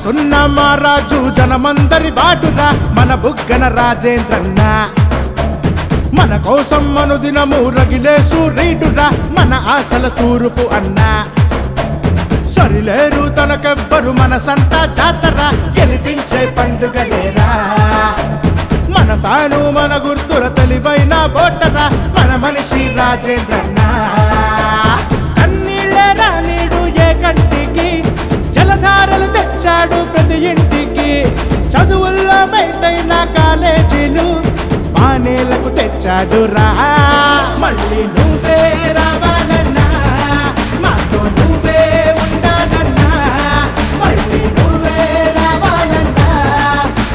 మనసున్న మా రాజు జనమందరి బాటురా మన బుగ్గన రాజేంద్రన్న మన కోసం అనుదినము రగిలే సూర్యుడురా మన ఆశల తూర్పు అన్న సరిలేరు తనకెవ్వరు మన సంత జాతర గెలిపించే పండుగలేరా మన ఫ్యాను మన గుర్తుల తెలివైన బోటరా మన మనిషి రాజేంద్రన్న కన్నీళ్ళేరా నీడు ఏ కంటికి జలధారలు తెచ్చాడు ప్రతి ఇంటికి చదువుల్లో మెయిటైన కాలేజీలు మానేలకు తెచ్చాడు రా మళ్ళీ నువ్వే రావాలన్నా మాతో నువ్వే ఉండాలన్నా మళ్ళీ నువ్వే రావాలన్నా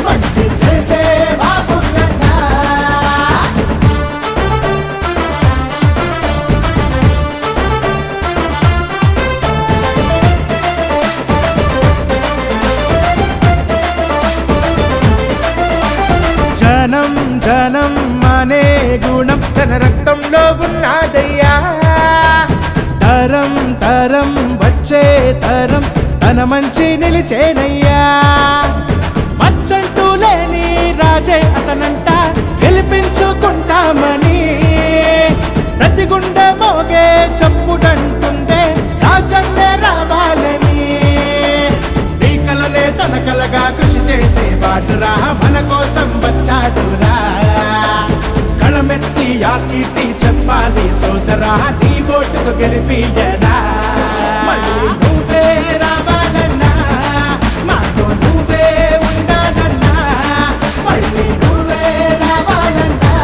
మంచి చేసే బాబు కన్నా జనం జనం అనే గుణం తన రక్తంలో ఉన్నదయ్యా తరం తరం వచ్చే తరం తన మంచి నిలిచేనయ్యా మచ్చంటూ లేని రాజే అతనంట గెలిపించుకుంటామని ప్రతి గుండె మోగే చప్పుడంటుందే రాజన్నే రావాలని నీ కలనే తన కలగా కృషి చేసేవాడురా మన కోసం వచ్చాడురా కళమెత్తి ఆ కీర్తి చెప్పాలి సోదరా నీ ఓటుతో గెలిపియరా మళ్ళీ నువ్వే రావాలన్నా మాతో నువ్వే ఉండాలన్నా మళ్ళీ నువ్వే రావాలన్నా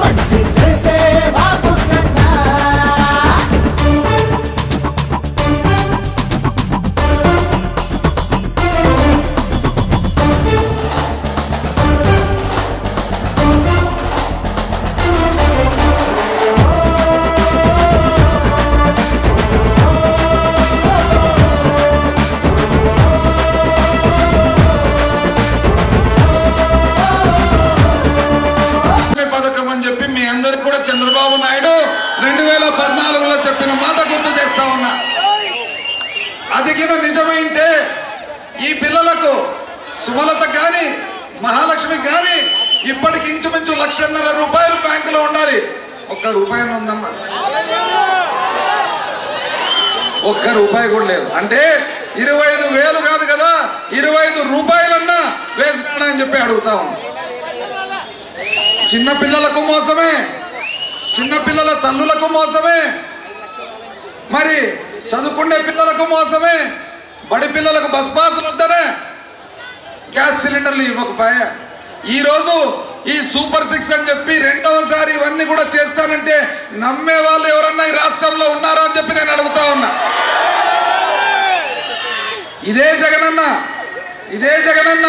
మంచి చేసే బాబు కన్నా చంద్రబాబు నాయుడు 2014లో చెప్పిన మాట గుర్తు చేస్తా ఉన్నా అది కింద నిజమైంటే ఈ పిల్లలకు సుమలత కానీ మహాలక్ష్మి కానీ ఇప్పటికి ఇంచుమించు 1,50,000 రూపాయలు బ్యాంకులో ఉండాలి ఒక్క రూపాయి ఉందమ్మా ఒక్క రూపాయి కూడా లేదు అంటే 25,000 కాదు కదా 25 రూపాయలన్నా వేసినాడా అని చెప్పి అడుగుతా ఉన్నా చిన్న పిల్లలకు మోసమే చిన్న పిల్లల తల్లులకు మోసమే మరి చదువుకునే పిల్లలకు మోసమే బడి పిల్లలకు బస్ పాసులు వద్దనే గ్యాస్ సిలిండర్లు ఇవ్వకపోయా ఈరోజు ఈ సూపర్ 6 అని చెప్పి రెండవసారి ఇవన్నీ కూడా చేస్తానంటే నమ్మే వాళ్ళు ఎవరన్నా ఈ రాష్ట్రంలో ఉన్నారా అని చెప్పి నేను అడుగుతా ఉన్నా ఇదే జగనన్న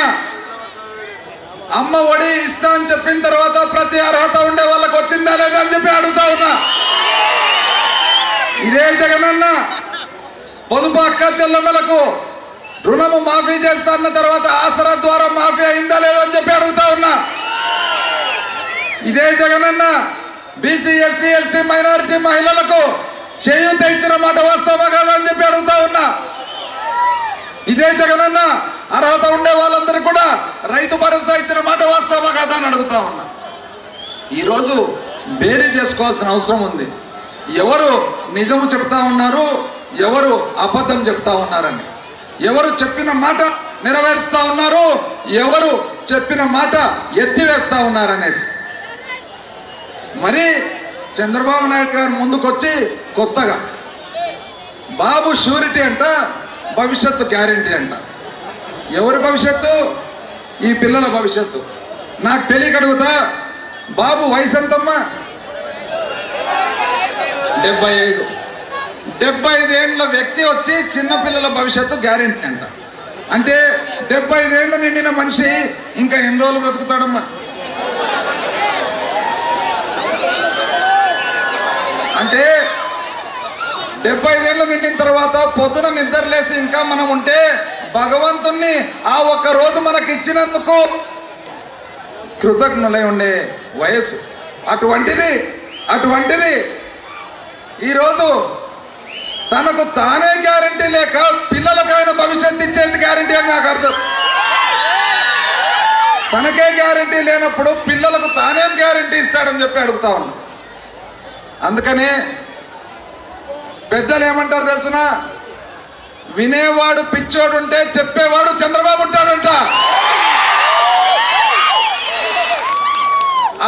అమ్మ ఒడి ఇస్తా అని చెప్పిన తర్వాత ప్రతి అర్హత ఉండే వాళ్ళకి వచ్చిందా లేదా అని చెప్పి అడుగుతా ఉన్నా ఇదే జగనన్న పొదుపు అక్క చెల్లెమ్మలకు రుణము మాఫీ చేస్తా అన్న తర్వాత ఆసరా ద్వారా మాఫీ అయిందా లేదా అని చెప్పి అడుగుతా ఉన్నా ఇదే Jagananna BC SC ST minority మహిళలకు చేయూత ఇచ్చిన మాట వాస్తవమా కాదా అని చెప్పి అడుగుతా ఉన్నా ఇదే జగనన్న అర్హత ఉండే వాళ్ళందరూ కూడా రైతు భరోసా ఇచ్చిన మాట వాస్తవమా కాదా అని అడుగుతా ఉన్నా ఈరోజు బేరీ చేసుకోవాల్సిన అవసరం ఉంది ఎవరు నిజము చెప్తా ఉన్నారు ఎవరు అబద్ధం చెప్తా ఉన్నారని ఎవరు చెప్పిన మాట నెరవేరుస్తా ఉన్నారు ఎవరు చెప్పిన మాట ఎత్తివేస్తా ఉన్నారనేసి మరి చంద్రబాబు నాయుడు గారు ముందుకొచ్చి కొత్తగా బాబు షూరిటీ అంట భవిష్యత్తు గ్యారెంటీ అంట ఎవరి భవిష్యత్తు ఈ పిల్లల భవిష్యత్తు నాకు తెలియక అడుగుతా బాబు వయసు ఎంతమ్మా 75 ఏళ్ళ వ్యక్తి వచ్చి చిన్న పిల్లల భవిష్యత్తు గ్యారెంటీ అంట అంటే 75 ఏళ్ళు నిండిన మనిషి ఇంకా ఎన్ని రోజులు బ్రతుకుతాడమ్మా అంటే 75 ఏళ్ళు నిండిన తర్వాత పొద్దున నిద్రలేసి ఇంకా మనం ఉంటే భగవంతుణ్ణి ఆ ఒక్క రోజు మనకి ఇచ్చినందుకు కృతజ్ఞులై ఉండే వయసు అటువంటిది ఈరోజు తనకు తానే గ్యారంటీ లేక పిల్లలకు ఆయన భవిష్యత్తు ఇచ్చేది గ్యారంటీ అని నాకు అర్థం. తనకే గ్యారంటీ లేనప్పుడు పిల్లలకు తానేం గ్యారంటీ ఇస్తాడని చెప్పి అడుగుతా ఉన్నా. అందుకని పెద్దలు ఏమంటారు తెలుసునా, వినేవాడు పిచ్చోడు ఉంటే చెప్పేవాడు చంద్రబాబు ఉంటాడంట.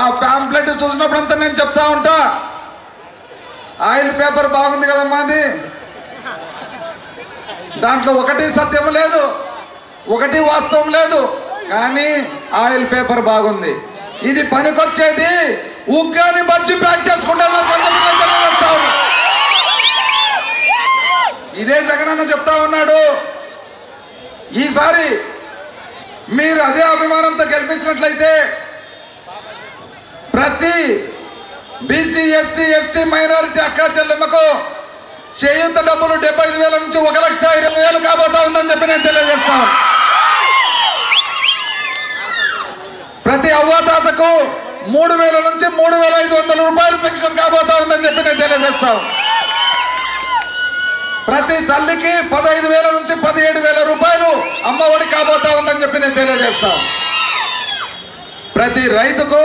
ఆ ప్యాంప్లెట్ చూసినప్పుడంతా నేను చెప్తా ఉంటా, ఆయిల్ పేపర్ బాగుంది కదమ్మా అది, దాంట్లో ఒకటి సత్యం లేదు, ఒకటి వాస్తవం లేదు, కానీ ఆయిల్ పేపర్ బాగుంది. ఇది పనికొచ్చేది ఉగ్గాని బజ్జి ప్యాక్ చేసుకుంటారు. ఇదే జగనన్న చెప్తా ఉన్నాడు. ఈసారి మీరు అదే అభిమానంతో గెలిపించినట్లయితే ప్రతి బీసీ ఎస్సీ ఎస్టీ మైనారిటీ అక్క చెల్లెమ్మకు చేయూత డబ్బులు 75,000 నుంచి 1,20,000 కాబోతా ఉందని చెప్పి నేను తెలియజేస్తాను. ప్రతి అవ్వాతాతకు 3,000 నుంచి 3,500 రూపాయలు పెన్షన్ కాబోతా ఉందని చెప్పి నేను తెలియజేస్తాను. ప్రతి తల్లికి 15,000 నుంచి 17,000 రూపాయలు అమ్మఒడి కాబోతా ఉందని చెప్పి నేను తెలియజేస్తాను. ప్రతి రైతుకు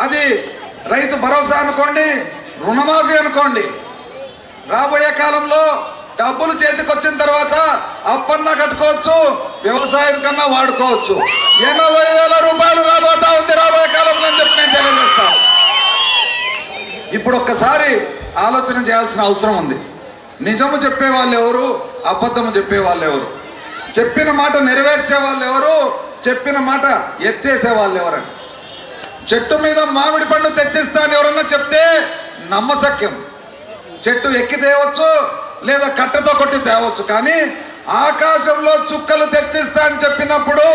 అది రైతు భరోసా అనుకోండి, రుణమాఫీ అనుకోండి, రాబోయే కాలంలో డబ్బులు చేతికి వచ్చిన తర్వాత అప్పన్నా కట్టుకోవచ్చు, వ్యవసాయం కన్నా వాడుకోవచ్చు. 80,000 రూపాయలు రాబోతా ఉంది రాబోయే కాలంలో అని చెప్పి నేను తెలియజేస్తాను. ఇప్పుడు ఒక్కసారి ఆలోచన చేయాల్సిన అవసరం ఉంది. నిజము చెప్పే వాళ్ళు ఎవరు, అబద్ధము చెప్పే వాళ్ళు ఎవరు, చెప్పిన మాట నెరవేర్చే వాళ్ళు ఎవరు, చెప్పిన మాట ఎత్తేసే వాళ్ళు ఎవరని. చెట్టు మీద మామిడి పండు తెచ్చిస్తా అని ఎవరన్నా చెప్తే నమ్మశక్యం. చెట్టు ఎక్కి తేవచ్చు, లేదా కట్టెతో కొట్టి తేవచ్చు, కానీ ఆకాశంలో చుక్కలు తెచ్చిస్తా అని చెప్పినప్పుడు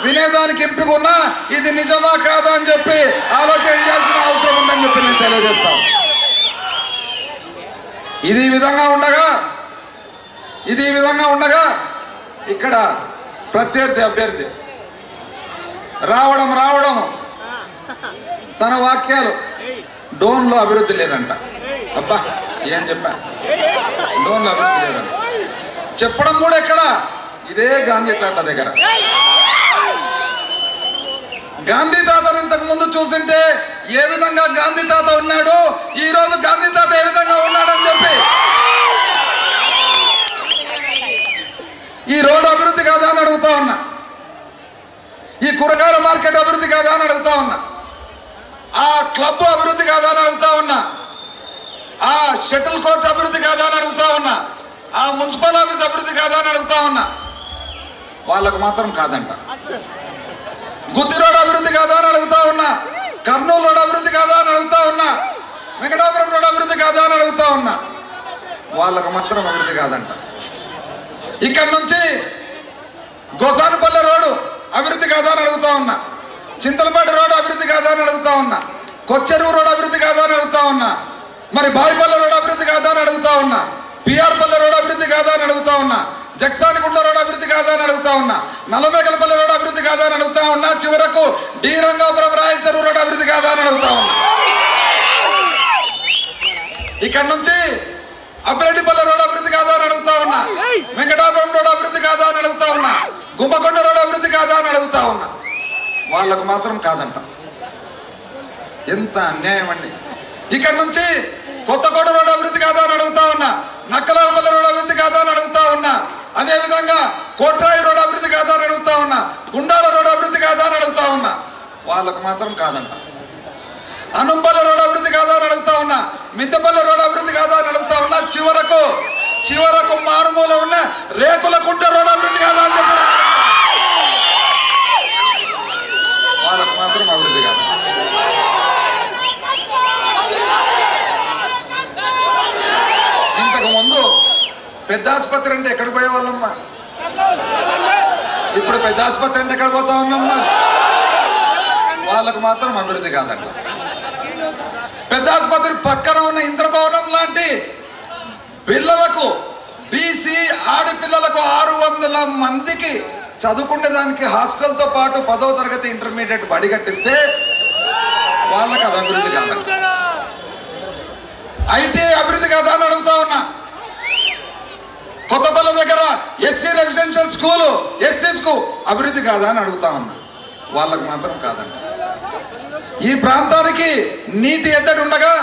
వినేదానికి ఎంపికన్నా ఇది నిజమా కాదా అని చెప్పి ఆలోచన చేయాల్సిన అవసరం ఉందని చెప్పి నేను తెలియజేస్తాను. ఇది ఈ విధంగా ఉండగా ఇక్కడ ప్రత్యర్థి అభ్యర్థి రావడం తన వాక్యాలు డోన్లో అభివృద్ధి లేదంట. అబ్బా ఏం చెప్పా, డోన్లో అభివృద్ధి లేదంట చెప్పడం కూడా ఎక్కడ, ఇదే గాంధీ తాత దగ్గర. గాంధీ తాతను ఇంతకు ముందు చూసింటే ఏ విధంగా గాంధీ తాత ఉన్నాడు, ఈ రోజు గాంధీ తాత ఏ విధంగా ఉన్నాడని చెప్పి, ఈ రోడ్డు అభివృద్ధి కాదా అని అడుగుతా ఉన్నా, ఈ కూరగాయల మార్కెట్ అభివృద్ధి కాదా అని అడుగుతా ఉన్నా, ఆ క్లబ్ అభివృద్ధి కాదా అని అడుగుతా ఉన్నా, ఆ షటిల్ కోర్ట్ అభివృద్ధి కాదా అని అడుగుతా ఉన్నా, ఆ మున్సిపల్ ఆఫీస్ అభివృద్ధి కాదా అని అడుగుతా ఉన్నా. వాళ్ళకు మాత్రం కాదంట. గుత్తి రోడ్ అభివృద్ధి కాదా అని అడుగుతా ఉన్నా, కర్నూలు రోడ్ అభివృద్ధి కాదా అని అడుగుతా ఉన్నా, వెంకటాపురం రోడ్ అభివృద్ధి కాదా అని అడుగుతా ఉన్నా. వాళ్ళకు మాత్రం అభివృద్ధి కాదంట. ఇక్కడ నుంచి గోసానపల్లె రోడ్డు అభివృద్ధి కాదా అని అడుగుతా ఉన్నా, చింతలపేట రోడ్డు అభివృద్ధి కాదా అని అడుగుతా ఉన్నా, కొచ్చెరువు రోడ్డు అభివృద్ధి కాదా అని అడుగుతా ఉన్నా, మరి బాయిపల్లె రోడ్డు అభివృద్ధి కాదా అని అడుగుతా ఉన్నా, పిఆర్ పల్లె రోడ్డు అభివృద్ధి కాదా అని అడుగుతా ఉన్నా, జక్సానిగుండ రోడ్డు అభివృద్ధి కాదా అని అడుగుతా ఉన్నా, నల్లమేకలపల్లి రోడ్డు అభివృద్ధి కాదా అని అడుగుతా ఉన్నా, చివరకు డి రంగాపురం రాయలచెరువు రోడ్డు అభివృద్ధి కాదా అని అడుగుతా ఉన్నా. ఇక్కడ నుంచి అబ్బరెడ్డిపల్లి రోడ్డు అభివృద్ధి కాదా అని అడుగుతా ఉన్నా, వెంకటాపురం రోడ్డు అభివృద్ధి కాదా అని అడుగుతా ఉన్నా, గుమ్మకొండ రోడ్డు అభివృద్ధి కాదా అని అడుగుతా ఉన్నా. వాళ్ళకు మాత్రం కాదంట. ఎంత అన్యాయం అండి. ఇక్కడ నుంచి కొత్తకోట రోడ్డు అభివృద్ధి కాదా అని అడుగుతా ఉన్నా, నక్కలపల్లి రోడ్డు అభివృద్ధి కాదా అని అడుగుతా ఉన్నా, అదేవిధంగా కోట్రాయి రోడ్డు అభివృద్ధి కాదా అని అడుగుతా ఉన్నా, గుండాల రోడ్డు అభివృద్ధి కాదా అని అడుగుతా ఉన్నా. వాళ్ళకు మాత్రం కాదంట. అనుంపల్లి రోడ్డు అభివృద్ధి కాదా అని అడుగుతా ఉన్నా, మిద్దపల్లి రోడ్డు అభివృద్ధి కాదా అని అడుగుతా ఉన్నా, చివరకు మారుమూల ఉన్న రేకుల కుంట రోడ్డు అభివృద్ధి కాదా అని చెప్పి వాళ్ళకు మాత్రం అభివృద్ధి కాదు. ఇంతకు ముందు పెద్ద ఆసుపత్రి అంటే ఎక్కడికి పోయేవాళ్ళమ్మా, ఇప్పుడు పెద్ద ఆసుపత్రి అంటే ఎక్కడ పోతా ఉన్నామ్మా. వాళ్ళకు మాత్రం అభివృద్ధి కాదంట. పెద్ద ఆసుపత్రి పక్కన ఉన్న ఇంద్రభవనం లాంటి పిల్లలకు, బీసీ ఆడపిల్లలకు 600 మందికి చదువుకునే దానికి హాస్టల్తో పాటు 10వ తరగతి ఇంటర్మీడియట్ బడి కట్టిస్తే వాళ్ళకి అది అభివృద్ధి కాదంట. ఐటీ అభివృద్ధి కాదా అని అడుగుతా ఉన్నా, రెసిడెన్షియల్ స్కూలు ఎస్ఎస్కు అభివృద్ధి కాదా అని అడుగుతా ఉన్నా. వాళ్ళకు మాత్రం కాదండి. ఈ ప్రాంతానికి నీటి ఎద్దడి ఉండగా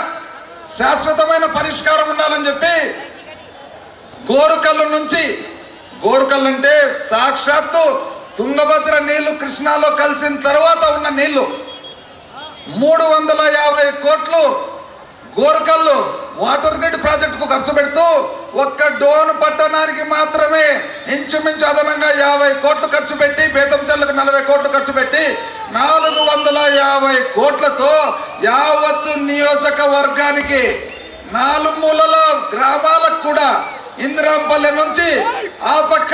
శాశ్వతమైన పరిష్కారం ఉండాలని చెప్పి గోరుకల్లు నుంచి, గోరుకల్లు అంటే సాక్షాత్తు తుంగభద్ర నీళ్లు కృష్ణాలో కలిసిన తర్వాత ఉన్న నీళ్లు, 350 కోట్లు గోరుకల్లు వాటర్ గ్రిడ్ ప్రాజెక్టుకు ఖర్చు పెడుతూ ఒక్క డోన్ పట్టణానికి మాత్రమే ఇంచుమించు అదనంగా 50 కోట్లు ఖర్చు పెట్టి, బేతంచెర్లకు 40 కోట్లు ఖర్చు పెట్టి 450 కోట్లతో యావత్తు నియోజకవర్గానికి 4 మూలల గ్రామాలకు కూడా ఇంద్రాంపల్లె నుంచి ఆ పక్క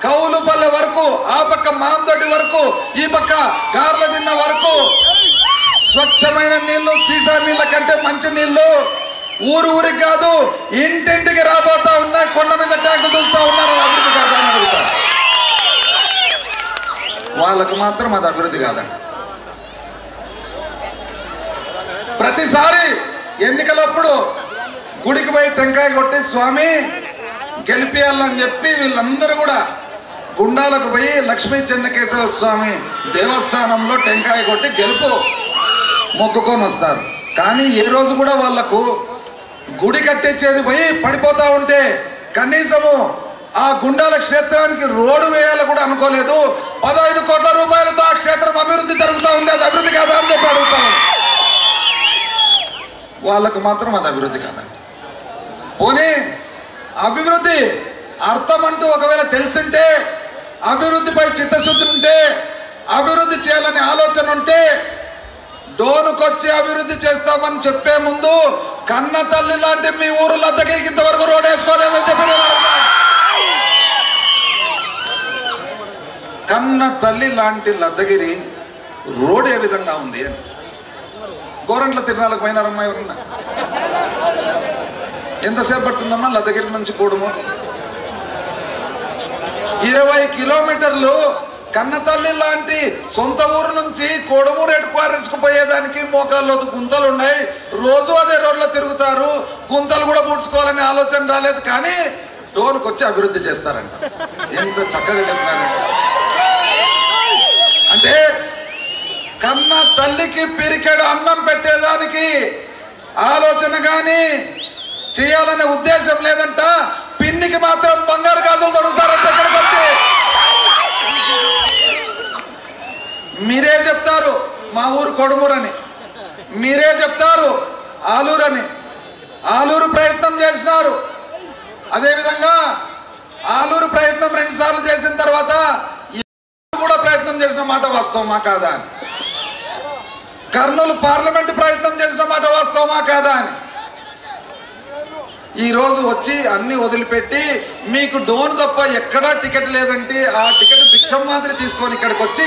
కౌలుపల్లె వరకు, ఆ పక్క మాందొడ్డి వరకు, ఈ పక్క గార్లదిన్న వరకు స్వచ్ఛమైన నీళ్లు, సీసా నీళ్ళ కంటే మంచి నీళ్లు ఊరు ఊరికి కాదు ఇంటింటికి రాబోతా ఉన్నాయి. కొండ మీద ట్యాంకు చూస్తూ ఉన్నారు. అభివృద్ధి కాదని అడుగుతారు. వాళ్ళకు మాత్రం అది అభివృద్ధి కాదండి. ప్రతిసారి ఎన్నికలప్పుడు గుడికి పోయి టెంకాయ కొట్టి స్వామి గెలిపియాలని చెప్పి వీళ్ళందరూ కూడా గుండాలకు పోయి లక్ష్మీ చెన్నకేశవ స్వామి దేవస్థానంలో టెంకాయ కొట్టి గెలుపు మొక్కుకొని వస్తారు. కానీ ఏ రోజు కూడా వాళ్లకు గుడి కట్టించేది పోయి పడిపోతా ఉంటే కనీసము ఆ గుండాల క్షేత్రానికి రోడ్డు వేయాలని కూడా అనుకోలేదు. 15 కోట్ల రూపాయలతో ఆ క్షేత్రం అభివృద్ధి జరుగుతూ ఉంది. అది అభివృద్ధి కాదా అని చెప్పి అడుగుతాను. వాళ్ళకు మాత్రం అది అభివృద్ధి కాదండి. పోనీ అభివృద్ధి అర్థం అంటూ ఒకవేళ తెలిసింటే, అభివృద్ధిపై చిత్తశుద్ధి ఉంటే, అభివృద్ధి చేయాలని ఆలోచన ఉంటే డోనుకొచ్చి అభివృద్ధి చేస్తామని చెప్పే ముందు కన్న తల్లి లాంటి మీ ఊరు లద్దగిరికి ఇంతవరకు రోడ్ వేసుకోలేదని చెప్పి నేను అడుగుతాను. కన్న తల్లి లాంటి లద్దగిరి రోడ్ ఏ విధంగా ఉంది అని. గోరంట్ల తిరునాళ్ళకు పోయినారమ్మా ఎవరన్నా? ఎంతసేపు పడుతుందమ్మా లద్దగిరి నుంచి కోడుమూరు? 20 కిలోమీటర్లు. కన్నతల్లి లాంటి సొంత ఊరు నుంచి కోడుమూరు హెడ్ క్వార్టర్స్కు పోయేదానికి మోకాల్లో గుంతలు ఉన్నాయి. రోజు అదే రోడ్లో తిరుగుతారు. గుంతలు కూడా పూడ్చుకోవాలనే ఆలోచన రాలేదు. కానీ డోన్కి వచ్చి అభివృద్ధి చేస్తారంట. ఎంత చక్కగా చెప్పినారు. అంటే కన్న తల్లికి పిరికెడు అన్నం పెట్టేదానికి ఆలోచన కానీ చేయాలనే ఉద్దేశం లేదంట. పిన్నికి మాత్రం బంగారు గాజులు తొడుగుతారంట. ఇక్కడికి వచ్చి మీరే చెప్తారు మా ఊరు కొడుమూరు అని, మీరే చెప్తారు ఆలూరు అని. ఆలూరు ప్రయత్నం చేసినారు. అదేవిధంగా ఆలూరు ప్రయత్నం 2 సార్లు చేసిన తర్వాత కూడా ప్రయత్నం చేసిన మాట వాస్తవమా కాదా అని. కర్నూలు పార్లమెంట్ ప్రయత్నం చేసిన మాట వాస్తవమా కాదా అని. ఈ రోజు వచ్చి అన్ని వదిలిపెట్టి మీకు డోన్ తప్ప ఎక్కడా టికెట్ లేదంటే ఆ టికెట్ భిక్షం మాదిరి తీసుకొని ఇక్కడికి వచ్చి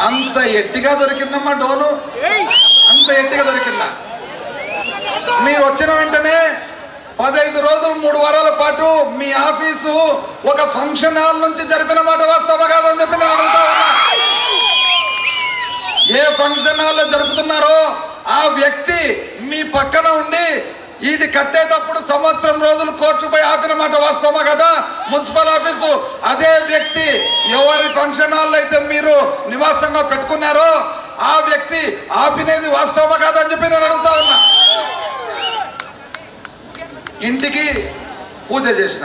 అంత ఎట్టిగా దొరికిందమ్మా డోను. అంత ఎట్టిగా దొరికిందా? మీరు వచ్చిన వెంటనే 15 రోజులు 3 వారాల పాటు మీ ఆఫీసు ఒక ఫంక్షన్ హాల్ నుంచి జరిపిన మాట వాస్తవమా కాదని చెప్పి నేను అడుగుతా ఉన్నా. ఏ ఫంక్షన్ హాల్లో జరుపుతున్నారో ఆ వ్యక్తి మీ పక్కన ఉండి ఇది కట్టేటప్పుడు 1 సంవత్సరం రోజులు కోర్టుపై ఆపిన మాట వాస్తవమా కదా? మున్సిపల్ ఆఫీసు అదే వ్యక్తి ఎవరి ఫంక్షన్ హాల్ అయితే మీరు నివాసంగా పెట్టుకున్నారో ఆ వ్యక్తి ఆపినది వాస్తవమా కాదా అని చెప్పి నేను అడుగుతా ఉన్నా. ఇంటికి పూజ చేసిన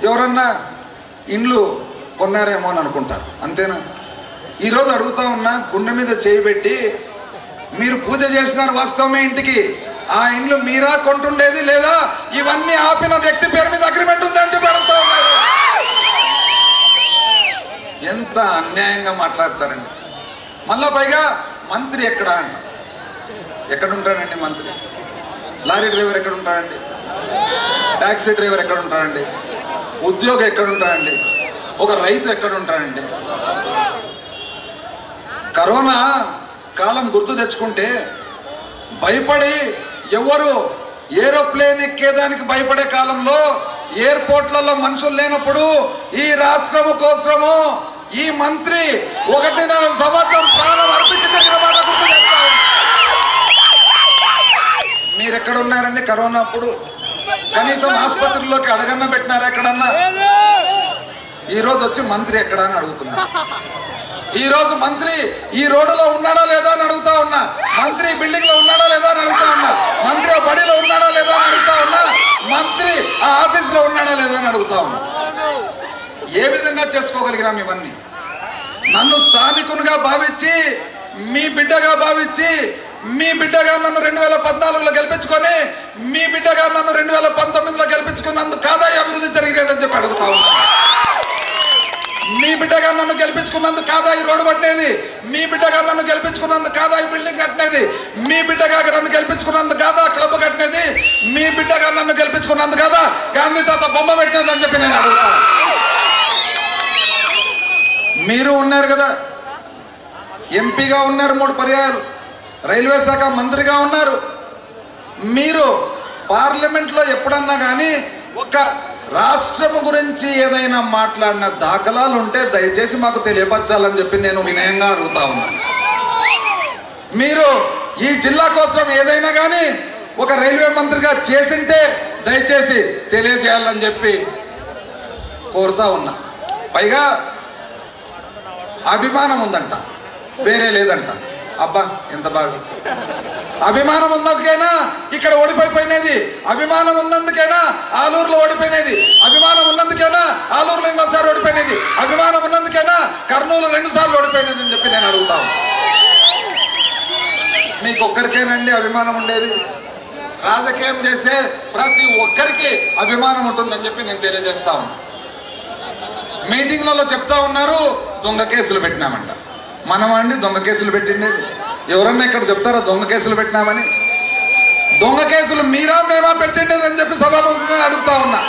ఎవరన్నా ఇండ్లు కొన్నారేమో అని అనుకుంటారు, అంతేనా? ఈరోజు అడుగుతా ఉన్నా, గుండె మీద చేయి పెట్టి మీరు పూజ చేసినారు వాస్తవమే ఇంటికి, ఆ ఇండ్లు మీరా కొంటుండేది లేదా ఇవన్నీ ఆపిన వ్యక్తి పేరు మీద అగ్రిమెంట్ ఉందని చెప్పి అడుగుతా ఉన్నారు. ఎంత అన్యాయంగా మాట్లాడతారండి. మళ్ళా పైగా మంత్రి ఎక్కడా అంట. ఎక్కడుంటాడండి మంత్రి? లారీ డ్రైవర్ ఎక్కడుంటాడండి? ట్యాక్సీ డ్రైవర్ ఎక్కడుంటాడండి? ఉద్యోగి ఎక్కడుంటాడండి? ఒక రైతు ఎక్కడుంటాడండి? కరోనా కాలం గుర్తు తెచ్చుకుంటే భయపడి ఎవరు ఏరోప్లేన్ ఎక్కేదానికి భయపడే కాలంలో ఎయిర్పోర్ట్లలో మనుషులు లేనప్పుడు ఈ రాష్ట్రము కోసము ఈ మంత్రి 1.5 సంవత్సరం ప్రాణం అర్పించి తిరిగిన మాట గుర్తు చేస్తారు. మీరు ఎక్కడ ఉన్నారండి కరోనా అప్పుడు? కనీసం ఆసుపత్రిలోకి అడగన్న పెట్టినారా ఎక్కడన్నా? ఈ రోజు వచ్చి మంత్రి ఎక్కడా అని అడుగుతున్నా. ఈ రోజు మంత్రి ఈ రోడ్డులో ఉన్నాడా లేదా అని అడుగుతా ఉన్నా. మంత్రి బిల్డింగ్ లో ఉన్నాడా లేదా అని అడుగుతా ఉన్నా. మంత్రి ఆ బడిలో ఉన్నాడా లేదా అని అడుగుతా ఉన్నా. మంత్రి ఆ ఆఫీస్ లో ఉన్నాడా లేదా అని అడుగుతా ఉన్నా. ఏ విధంగా చేసుకోగలిగినాం ఇవన్నీ? నన్ను స్థానికునిగా భావించి, మీ బిడ్డగా భావించి, మీ బిడ్డగా నన్ను 2014లో గెలిపించుకొని, మీ బిడ్డగా నన్ను 2019లో గెలిపించుకున్నందుకు కాదా ఈ అభివృద్ధి జరిగేదని చెప్పి అడుగుతా ఉన్నా. మీ బిడ్డగా నన్ను గెలిపించుకున్నందుకు కాదా ఈ రోడ్డు కట్టినది? మీ బిడ్డగా నన్ను గెలిపించుకున్నందుకు కాదా ఈ బిల్డింగ్ కట్టినది? మీ బిడ్డగా నన్ను గెలిపించుకున్నందుకు కాదా క్లబ్ కట్టినది? మీ బిడ్డగా నన్ను గెలిపించుకున్నందుకు కాదా గాంధీ తాత బొమ్మ పెట్టినది అని చెప్పి నేను అడుగుతాను. మీరు ఉన్నారు కదా, ఎంపీగా ఉన్నారు 3 పర్యాయాలు, రైల్వే శాఖ మంత్రిగా ఉన్నారు. మీరు పార్లమెంట్లో ఎప్పుడన్నా కానీ ఒక రాష్ట్రం గురించి ఏదైనా మాట్లాడిన దాఖలాలు ఉంటే దయచేసి మాకు తెలియపరచాలని చెప్పి నేను వినయంగా అడుగుతా ఉన్నాను. మీరు ఈ జిల్లా కోసం ఏదైనా కానీ ఒక రైల్వే మంత్రిగా చేసింటే దయచేసి తెలియజేయాలని చెప్పి కోరుతా ఉన్నా. పైగా అభిమానం ఉందంట, వేరే లేదంట. అబ్బా ఎంత బాగా! అభిమానం ఉన్నందుకైనా ఇక్కడ ఓడిపోయిపోయినది, అభిమానం ఉన్నందుకైనా ఆలూరులో ఓడిపోయినది, అభిమానం ఉన్నందుకైనా ఆలూరులో ఇంకోసారి ఓడిపోయినది, అభిమానం ఉన్నందుకైనా కర్నూలు 2 సార్లు ఓడిపోయినది అని చెప్పి నేను అడుగుతాను. మీకు ఒక్కరికేనండి అభిమానం ఉండేది? రాజకీయం చేసే ప్రతి ఒక్కరికి అభిమానం ఉంటుందని చెప్పి నేను తెలియజేస్తాను. మీటింగ్లలో చెప్తా ఉన్నారు దొంగ కేసులు పెట్టినామంట. మనమండి దొంగ కేసులు పెట్టిండేది? ఎవరన్నా ఇక్కడ చెప్తారా దొంగ కేసులు పెట్టినామని? దొంగ కేసులు మీరా మేమా పెట్టిండేది అని చెప్పి సభాముఖంగా అడుగుతా ఉన్నా.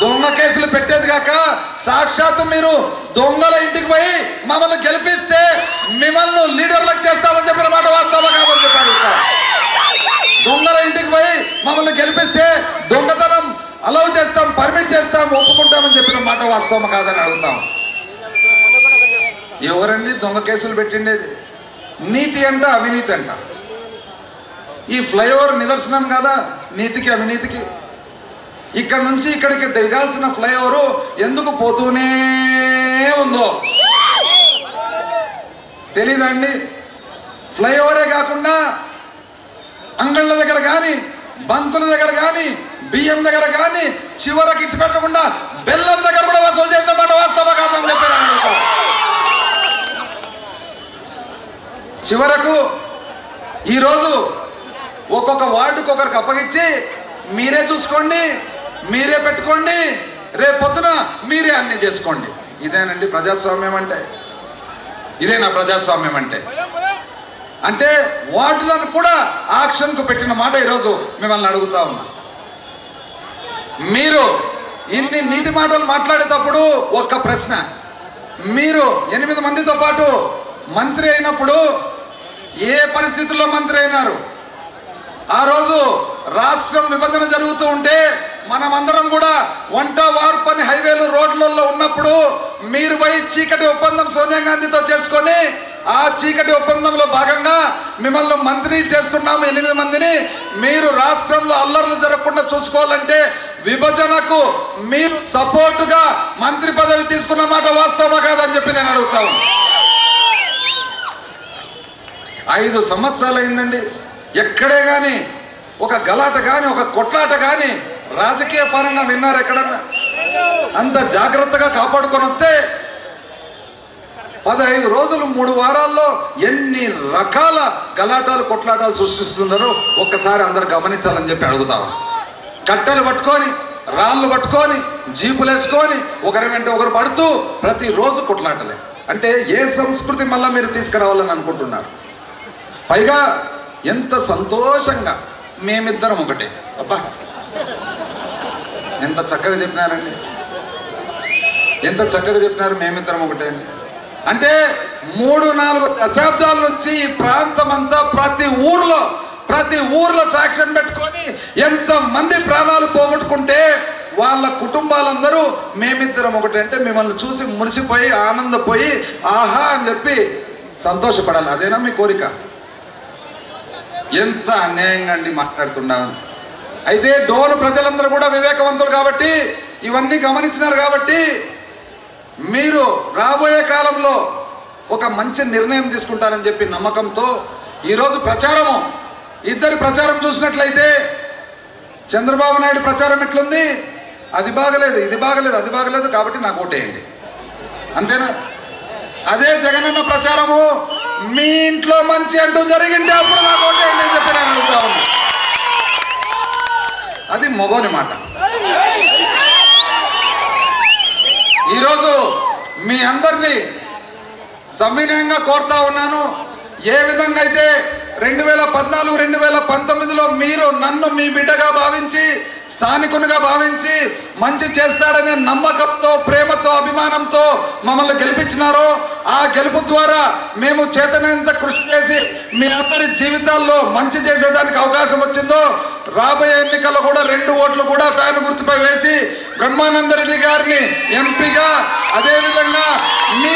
దొంగ కేసులు పెట్టేది కాక సాక్షాత్తు మీరు దొంగల ఇంటికి పోయి మమ్మల్ని గెలిపిస్తే మిమ్మల్ని లీడర్లకు చేస్తామని చెప్పిన మాట వాస్తవమా కాదని చెప్పి అడుగుతా. దొంగల ఇంటికి పోయి మమ్మల్ని గెలిపిస్తే దొంగతనం అలౌ చేస్తాం, పర్మిట్ చేస్తాం, ఒప్పుకుంటామని చెప్పిన మాట వాస్తవమా కాదని అడుగుతాం. ఎవరండి దొంగ కేసులు పెట్టిండేది? నీతి అంట, అవినీతి అంట. ఈ ఫ్లైఓవర్ నిదర్శనం కదా నీతికి అవినీతికి. ఇక్కడ నుంచి ఇక్కడికి దిగాల్సిన ఫ్లైఓవర్ ఎందుకు పోతూనే ఉందో తెలీదండి. ఫ్లైఓవరే కాకుండా అంగళ్ళ దగ్గర కానీ, బంకుల దగ్గర కానీ, బియ్యం దగ్గర కానీ చివరికి ఇచ్చి పెట్టకుండా బెల్లం దగ్గర కూడా వసూలు చేసే మాట వాస్తవమా కాదని చెప్పారు. చివరకు ఈరోజు ఒక్కొక్క వార్డుకు ఒకరికి అప్పగించి మీరే చూసుకోండి, మీరే పెట్టుకోండి, రేపు పొద్దున మీరే అన్ని చేసుకోండి. ఇదేనండి ప్రజాస్వామ్యం అంటే? ఇదేనా ప్రజాస్వామ్యం అంటే? అంటే వార్డులను కూడా ఆక్షన్కు పెట్టిన మాట ఈరోజు మిమ్మల్ని అడుగుతా ఉన్నా. మీరు ఇన్ని నీతి మాటలు మాట్లాడేటప్పుడు ఒక్క ప్రశ్న, మీరు 8 మందితో పాటు మంత్రి అయినప్పుడు ఏ పరిస్థితుల్లో మంత్రి అయినారు? ఆ రోజు రాష్ట్రం విభజన జరుగుతూ ఉంటే మనమందరం కూడా వంట వార్పని హైవేలు రోడ్లలో ఉన్నప్పుడు మీరు పోయి చీకటి ఒప్పందం సోనియా గాంధీతో చేసుకొని ఆ చీకటి ఒప్పందంలో భాగంగా మిమ్మల్ని మంత్రి చేస్తున్నాము 8 మందిని. మీరు రాష్ట్రంలో అల్లర్లు జరగకుండా చూసుకోవాలంటే విభజనకు మీరు సపోర్టుగా మంత్రి పదవి తీసుకున్న మాట వాస్తవమా కాదని చెప్పి నేను అడుగుతాను. 5 సంవత్సరాలు అయిందండి. ఎక్కడే కానీ ఒక గలాట కానీ, ఒక కొట్లాట కానీ రాజకీయ పరంగా విన్నారు ఎక్కడన్నా? అంత జాగ్రత్తగా కాపాడుకొని వస్తే 15 రోజులు 3 వారాల్లో ఎన్ని రకాల గలాటాలు కొట్లాటాలు సృష్టిస్తున్నారో ఒక్కసారి అందరు గమనించాలని చెప్పి అడుగుతాము. కట్టెలు పట్టుకొని, రాళ్ళు పట్టుకొని, జీపులు వేసుకొని ఒకరి వెంట ఒకరు పడుతూ ప్రతిరోజు కొట్లాటలే. అంటే ఏ సంస్కృతి మళ్ళీ మీరు తీసుకురావాలని అనుకుంటున్నారు? పైగా ఎంత సంతోషంగా మేమిద్దరం ఒకటే. అబ్బా ఎంత చక్కగా చెప్పినారండి, ఎంత చక్కగా చెప్పినారు. మేమిద్దరం ఒకటే అని అంటే 3-4 దశాబ్దాల నుంచి ఈ ప్రాంతం అంతా ప్రతి ఊర్లో ఫ్యాక్షన్ పెట్టుకొని ఎంతమంది ప్రాణాలు పోగొట్టుకుంటే వాళ్ళ కుటుంబాలందరూ మేమిద్దరం ఒకటి అంటే మిమ్మల్ని చూసి మురిసిపోయి ఆనందపోయి ఆహా అని చెప్పి సంతోషపడాలి. అదేనా మీ కోరిక? ఎంత అన్యాయంగా అండి మాట్లాడుతున్నాను. అయితే డోలు ప్రజలందరూ కూడా వివేకవంతులు కాబట్టి ఇవన్నీ గమనించినారు కాబట్టి మీరు రాబోయే కాలంలో ఒక మంచి నిర్ణయం తీసుకుంటారని చెప్పి నమ్మకంతో ఈరోజు ప్రచారము ఇద్దరి ప్రచారం చూసినట్లయితే చంద్రబాబు నాయుడు ప్రచారం ఎట్లుంది, అది బాగలేదు ఇది బాగలేదు అది బాగలేదు కాబట్టి నాకు ఓటేయండి, అంతేనా? అదే జగనన్న ప్రచారము మీ ఇంట్లో మంచి అంటూ జరిగింటే అప్పుడు నాకు ఓటేయండి అని చెప్పి నేను అడుగుతా ఉన్నా. అది మొగోని మాట. ఈరోజు మీ అందరినీ సవినయంగా కోరుతా ఉన్నాను, ఏ విధంగా అయితే 2014 2019లో మీరు నన్ను మీ బిడ్డగా భావించి స్థానికునిగా భావించి మంచి చేస్తాడనే నమ్మకంతో ప్రేమతో అభిమానంతో మమ్మల్ని గెలిపించినారో ఆ గెలుపు ద్వారా మేము చేతనంత కృషి చేసి మీ అందరి జీవితాల్లో మంచి చేసేదానికి అవకాశం వచ్చిందో రాబోయే ఎన్నికల్లో కూడా 2 ఓట్లు కూడా ఫ్యాన్ గుర్తుపై వేసి బ్రహ్మానందరెడ్డి గారిని ఎంపీగా అదేవిధంగా మీ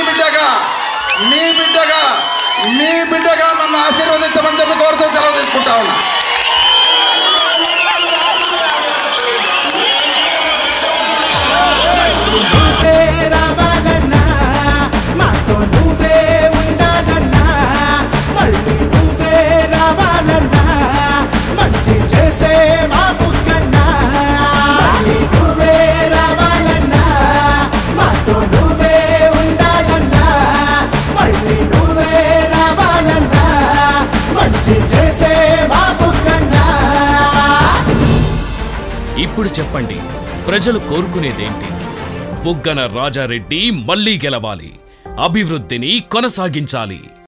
బిడ్డగా నన్ను ఆశీర్వదించమని చెప్పి కోరుతూ సెలవు తీసుకుంటా ఉన్నా. ఇప్పుడు చెప్పండి, ప్రజలు కోరుకునేదేంటి? బుగ్గన రాజారెడ్డి మళ్లీ గెలవాలి, అభివృద్ధిని కొనసాగించాలి.